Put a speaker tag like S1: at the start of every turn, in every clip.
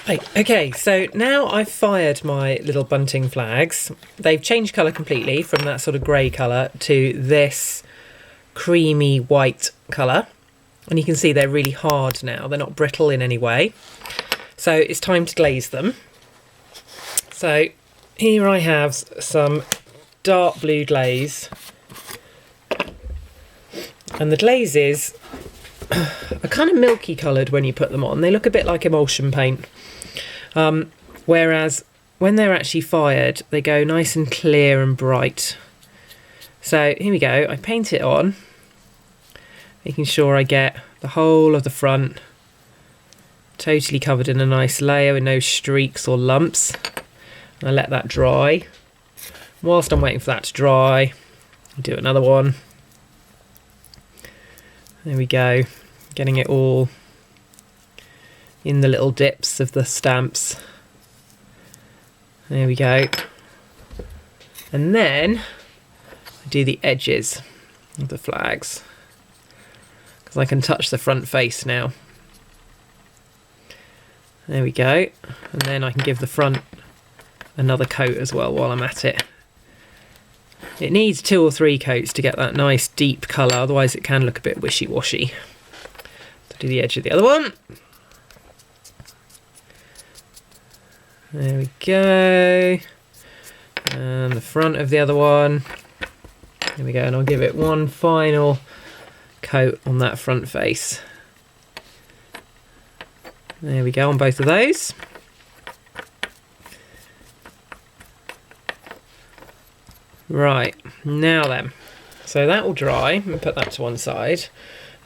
S1: Right, okay, so now I've fired my little bunting flags. They've changed colour completely from that sort of grey colour to this creamy white colour. And you can see they're really hard now. They're not brittle in any way. So it's time to glaze them. So here I have some dark blue glaze. And the glazes are kind of milky coloured when you put them on. They look a bit like emulsion paint. Whereas when they're actually fired, they go nice and clear and bright. So here we go. I paint it on, making sure I get the whole of the front totally covered in a nice layer with no streaks or lumps. And I let that dry. Whilst I'm waiting for that to dry, I'll do another one. There we go. Getting it all in the little dips of the stamps. There we go. And then I do the edges of the flags, because I can touch the front face now. There we go. And then I can give the front another coat as well while I'm at it. It needs 2 or 3 coats to get that nice deep colour, otherwise it can look a bit wishy-washy. So do the edge of the other one. There we go. And the front of the other one. There we go, and I'll give it one final coat on that front face. There we go on both of those. Right, now then. So that will dry, and put that to one side.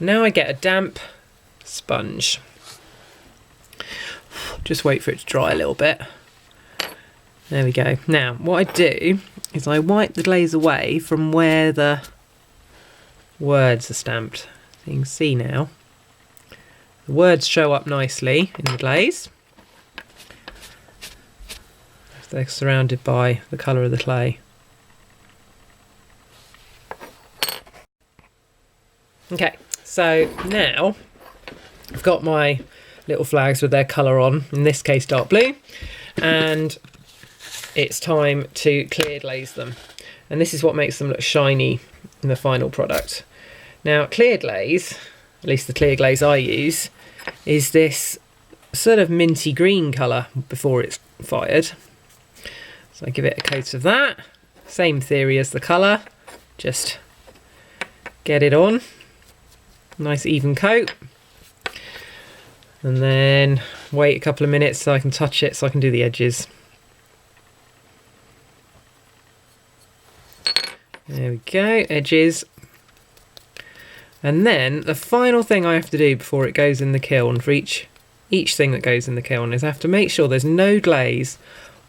S1: Now I get a damp sponge. Just wait for it to dry a little bit. There we go. Now, what I do is I wipe the glaze away from where the words are stamped. So you can see now. The words show up nicely in the glaze. They're surrounded by the colour of the clay. Okay, so now I've got my little flags with their colour on, in this case dark blue, and it's time to clear glaze them. And this is what makes them look shiny in the final product. Now clear glaze, at least the clear glaze I use, is this sort of minty green colour before it's fired. So I give it a coat of that, same theory as the colour, just get it on, nice even coat. And then wait a couple of minutes so I can touch it, so I can do the edges. There we go, edges. And then the final thing I have to do before it goes in the kiln, for each thing that goes in the kiln, is I have to make sure there's no glaze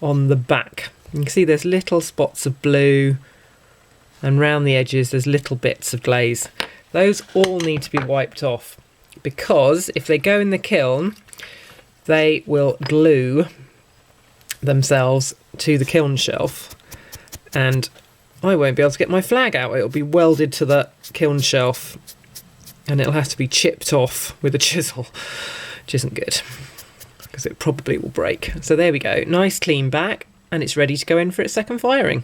S1: on the back. You can see there's little spots of blue, and round the edges there's little bits of glaze. Those all need to be wiped off, because if they go in the kiln, they will glue themselves to the kiln shelf, and I won't be able to get my flag out. It'll be welded to the kiln shelf, and it'll have to be chipped off with a chisel, which isn't good, because it probably will break. So there we go, nice clean back, and it's ready to go in for its second firing.